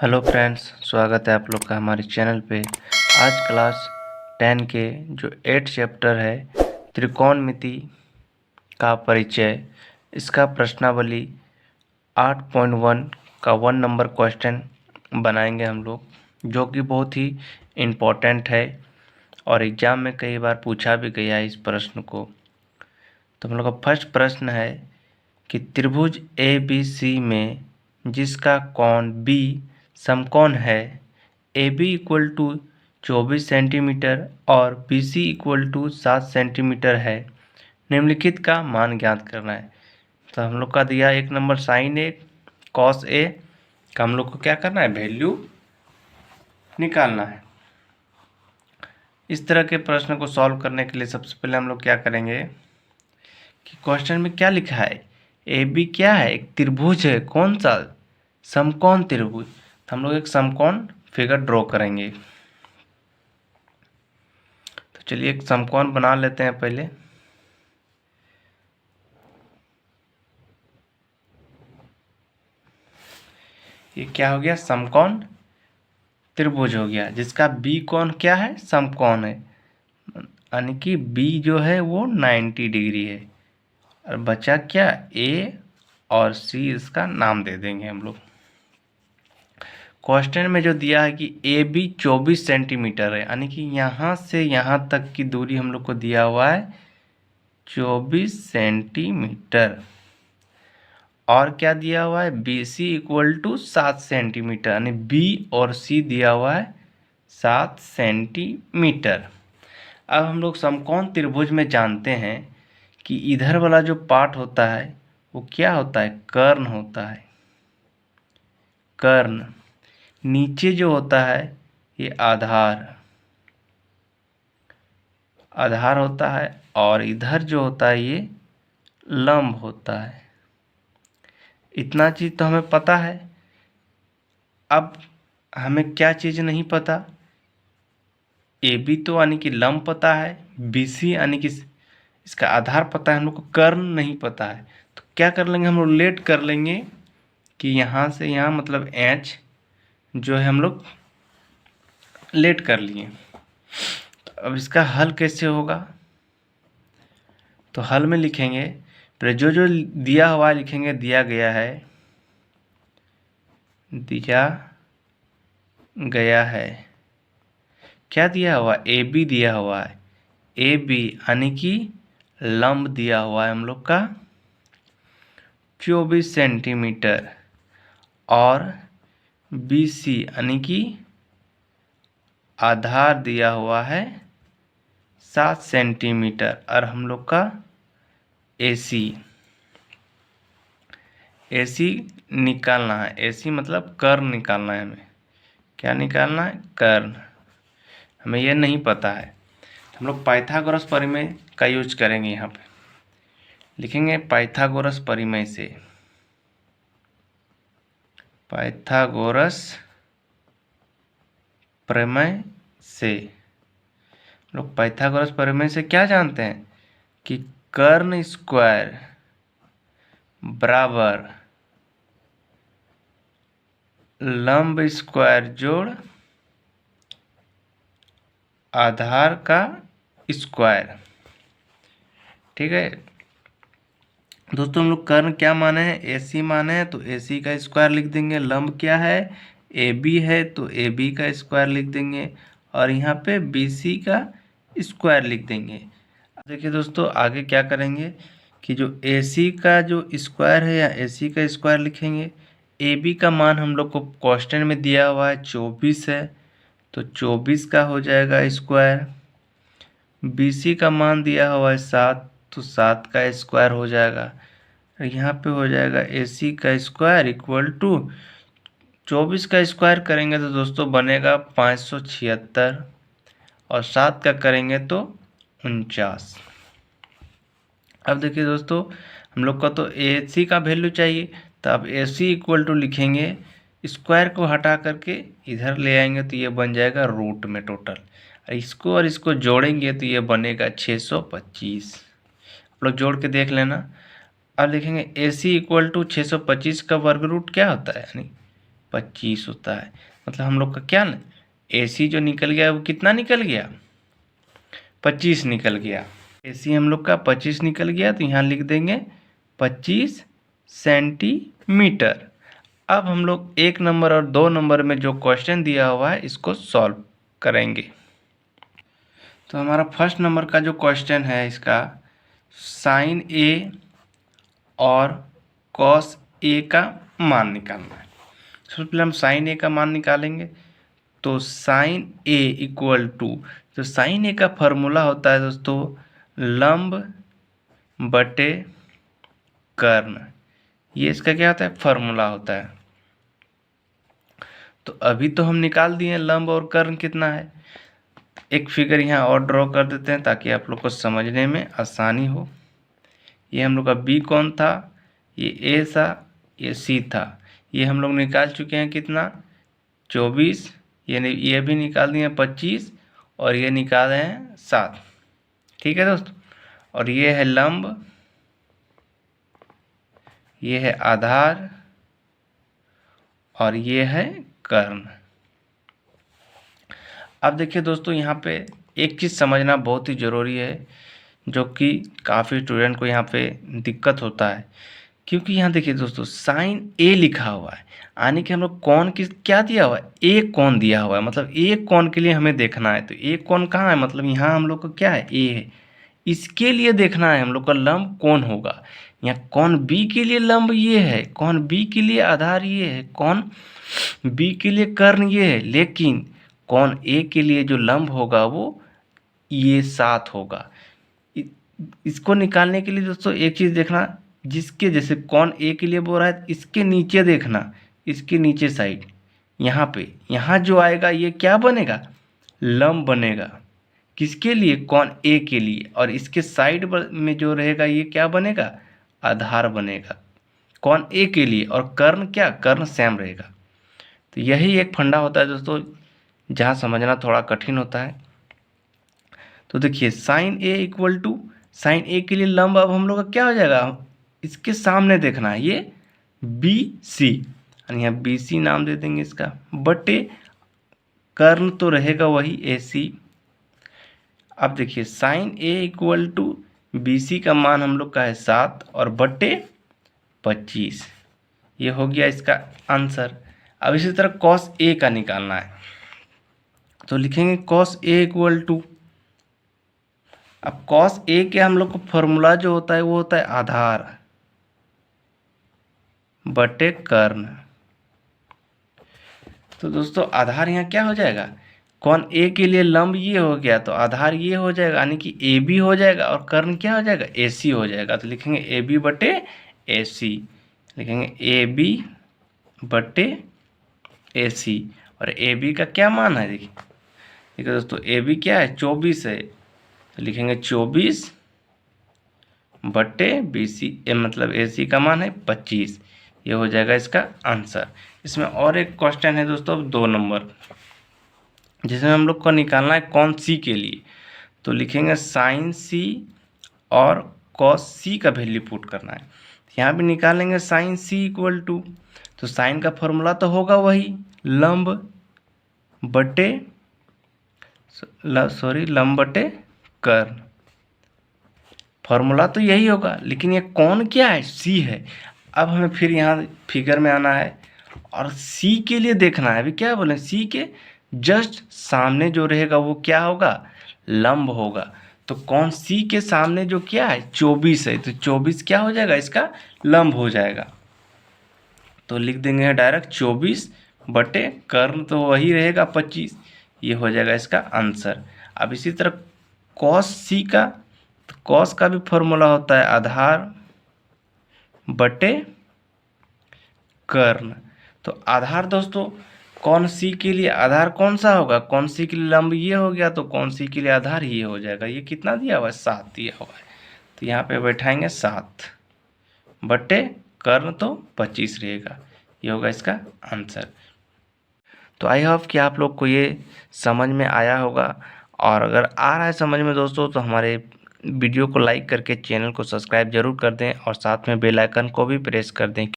Hello friends, स्वागत है आप लोग का हमारे चैनल पे। आज क्लास 10 के जो 8 चैप्टर है त्रिकोणमिति का परिचय, इसका प्रश्नावली 8.1 का 1 नंबर क्वेश्चन बनाएंगे हम लोग, जो कि बहुत ही इम्पोर्टेंट है और एग्ज़ाम में कई बार पूछा भी गया है इस प्रश्न को। तो हम लोग का फर्स्ट प्रश्न है कि त्रिभुज ए बी सी में जिसका कोण बी समकोण है, A B equal to 24 centimetre और B C equal to 7 centimetre है, निम्नलिखित का मान ज्ञात करना है। तो हम लोग का दिया 1 number sign A cos A का हम लोग को क्या करना है, वैल्यू निकालना है। इस तरह के प्रश्न को सॉल्व करने के लिए सबसे पहले हम लोग क्या करेंगे कि क्वेश्चन में क्या लिखा है, ए बी क्या है, एक त्रिभुज है। कौन सा? समकोण त्रिभुज। तो हम लोग एक समकोण फिगर ड्रॉ करेंगे। तो चलिए एक समकोण बना लेते हैं पहले। ये क्या हो गया, समकोण त्रिभुज हो गया, जिसका बी कोण क्या है, समकोण है, यानी कि बी जो है वो 90 डिग्री है। और बचा क्या, ए और सी, इसका नाम दे देंगे हम लोग। क्वेश्चन में जो दिया है कि ए बी 24 सेंटीमीटर है, यानी कि यहाँ से यहाँ तक की दूरी हम लोग को दिया हुआ है 24 सेंटीमीटर। और क्या दिया हुआ है, B C equal to 7 centimetre, यानी बी और सी दिया हुआ है 7 सेंटीमीटर। अब हम लोग समकोण त्रिभुज में जानते हैं कि इधर वाला जो पार्ट होता है वो क्या होता है, कर्ण होता है। कर्ण। नीचे जो होता है ये आधार आधार होता है, और इधर जो होता है ये लंब होता है। इतना चीज़ तो हमें पता है। अब हमें क्या चीज़ नहीं पता, ए बी तो यानी कि लंब पता है, बी सी यानी कि इसका आधार पता है, हम लोग को कर्ण नहीं पता है। तो क्या कर लेंगे, हम लोग लेट कर लेंगे कि यहाँ से यहाँ मतलब एच जो है हम लोग लेट कर लिए। तो अब इसका हल कैसे होगा, तो हल में लिखेंगे पहले जो जो दिया हुआ लिखेंगे, दिया गया है, दिया गया है। क्या दिया हुआ, ए बी दिया हुआ है, ए बी यानी कि लंब दिया हुआ है हम लोग का 24 सेंटीमीटर, और बी सी यानी कि आधार दिया हुआ है 7 सेंटीमीटर, और हम लोग का ए सी निकालना है। ए सी मतलब कर्ण निकालना है हमें। क्या निकालना है, कर्ण। हमें यह नहीं पता है। हम लोग पाइथागोरस प्रमेय का यूज करेंगे। यहाँ पे लिखेंगे पाइथागोरस प्रमेय से, पाइथागोरस प्रमेय से। लोग पाइथागोरस प्रमेय से क्या जानते हैं कि कर्ण स्क्वायर बराबर लंब स्क्वायर जोड़ आधार का स्क्वायर। ठीक है दोस्तों, हम लोग कर्ण क्या माने हैं, ए सी माने हैं, तो ए सी का स्क्वायर लिख देंगे। लंब क्या है, ए बी है, तो ए बी का स्क्वायर लिख देंगे, और यहाँ पे बी सी का स्क्वायर लिख देंगे। देखिए दोस्तों, आगे क्या करेंगे कि जो ए सी का जो स्क्वायर है या ए सी का स्क्वायर लिखेंगे। ए बी का मान हम लोग को क्वेश्चन में दिया हुआ है 24 है, तो 24 का हो जाएगा स्क्वायर। बी सी का मान दिया हुआ है 7, तो 7 का स्क्वायर हो जाएगा। यहाँ पे हो जाएगा ए सी का स्क्वायर इक्वल टू 24 का स्क्वायर करेंगे तो दोस्तों बनेगा 576, और 7 का करेंगे तो 49। अब देखिए दोस्तों, हम लोग का तो ए सी का वैल्यू चाहिए, तो अब ए सी इक्वल टू लिखेंगे, स्क्वायर को हटा करके इधर ले आएंगे तो ये बन जाएगा रूट में टोटल, इसको और इसको जोड़ेंगे तो ये बनेगा 625। आप लोग जोड़ के देख लेना। अब लिखेंगे ए सी इक्वल टू 625 का वर्ग रूट क्या होता है, यानी 25 होता है। मतलब हम लोग का क्या ना, AC जो निकल गया वो कितना निकल गया, 25 निकल गया। AC हम लोग का 25 निकल गया, तो यहाँ लिख देंगे 25 सेंटीमीटर। अब हम लोग 1 नंबर और 2 नंबर में जो क्वेश्चन दिया हुआ है इसको सॉल्व करेंगे। तो हमारा फर्स्ट नंबर का जो क्वेश्चन है इसका साइन A और कॉस A का मान निकालना है। सबसे पहले हम साइन A का मान निकालेंगे। तो साइन A इक्वल टू, तो साइन A का फॉर्मूला होता है दोस्तों लंब बटे कर्ण। ये इसका क्या होता है, फॉर्मूला होता है। तो अभी तो हम निकाल दिए लंब और कर्ण कितना है। एक फिगर यहाँ और ड्रॉ कर देते हैं ताकि आप लोग को समझने में आसानी हो। ये हम लोग का B कौन था, ये A था, ये C था। ये हम लोग निकाल चुके हैं कितना, 24। ये भी निकाल दिए 25 और ये निकाल रहे हैं 7। ठीक है दोस्तों। और ये है लंब, ये है आधार और ये है कर्ण। अब देखिए दोस्तों, यहाँ पे एक चीज़ समझना बहुत ही ज़रूरी है जो कि काफ़ी स्टूडेंट को यहाँ पे दिक्कत होता है। क्योंकि यहाँ देखिए दोस्तों साइन A लिखा हुआ है, यानी कि हम लोग कौन किस क्या दिया हुआ है, A कौन दिया हुआ है। मतलब A कौन के लिए हमें देखना है। तो A कौन कहाँ है, मतलब यहाँ हम लोग को क्या है, A है। इसके लिए देखना है हम लोग का लंब कौन होगा। यहाँ कौन B के लिए लंब ये है, कौन B के लिए आधार ये है, कौन B के लिए कर्ण ये है। लेकिन कौन A के लिए जो लंब होगा वो ये 7 होगा। इसको निकालने के लिए दोस्तों एक चीज़ देखना, जिसके जैसे कौन A के लिए बोल रहा है इसके नीचे देखना, इसके नीचे साइड यहाँ पे, यहाँ जो आएगा ये क्या बनेगा, लंब बनेगा। किसके लिए, कौन A के लिए। और इसके साइड में जो रहेगा ये क्या बनेगा, आधार बनेगा कौन A के लिए। और कर्ण क्या, कर्ण सेम रहेगा। तो यही एक फंडा होता है दोस्तों जहाँ समझना थोड़ा कठिन होता है। तो देखिए sine A equal to, sine A के लिए लंब अब हम लोग का क्या हो जाएगा, इसके सामने देखना है ये BC, यानी यहाँ BC नाम दे देंगे इसका, बटे कर्ण तो रहेगा वही AC। अब देखिए sine A equal to BC का मान हम लोग का है 7 और बटे 25, ये हो गया इसका आंसर। अब इसी तरह कॉस A का निकालना है, तो लिखेंगे कॉस A इक्वल टू, अब कॉस A के हम लोग को फॉर्मूला जो होता है वो होता है आधार बटे कर्ण। तो दोस्तों आधार यहाँ क्या हो जाएगा, कौन A के लिए लंब ये हो गया तो आधार ये हो जाएगा, यानी कि AB हो जाएगा। और कर्ण क्या हो जाएगा, AC हो जाएगा। तो लिखेंगे AB बटे AC, लिखेंगे AB बटे AC। और AB का क्या मान है, देखिए दोस्तों AB क्या है, 24 है। तो लिखेंगे 24 बटे BC, मतलब AC का मान है 25। ये हो जाएगा इसका आंसर। इसमें और एक क्वेश्चन है दोस्तों 2 नंबर, जिसमें हम लोग को निकालना है कौन C के लिए। तो लिखेंगे साइन C और कॉस C का वैल्यू पुट करना है। यहाँ भी निकालेंगे साइन C इक्वल टू, तो साइन का फॉर्मूला तो होगा वही लंब बटे लंब बटे कर्ण, फॉर्मूला तो यही होगा। लेकिन ये कौन क्या है, C है। अब हमें फिर यहाँ फिगर में आना है और C के लिए देखना है। अभी क्या बोले, C के जस्ट सामने जो रहेगा वो क्या होगा, लंब होगा। तो कौन C के सामने जो क्या है 24 है, तो 24 क्या हो जाएगा, इसका लंब हो जाएगा। तो लिख देंगे डायरेक्ट 24 बटे कर्ण तो वही रहेगा 25, ये हो जाएगा इसका आंसर। अब इसी तरह कॉस C का, तो कॉस का भी फॉर्मूला होता है आधार बटे कर्ण। तो आधार दोस्तों कौन C के लिए आधार कौन सा होगा, कौन C के लिए लंब ये हो गया, तो कौन C के लिए आधार ये हो जाएगा। ये कितना दिया हुआ है, 7 दिया हुआ है। तो यहाँ पे बैठाएंगे 7 बटे कर्ण तो 25 रहेगा, ये होगा इसका आंसर। तो आई होप कि आप लोग को ये समझ में आया होगा। और अगर आ रहा है समझ में दोस्तों तो हमारे वीडियो को लाइक करके चैनल को सब्सक्राइब जरूर कर दें और साथ में बेल आइकन को भी प्रेस कर दें।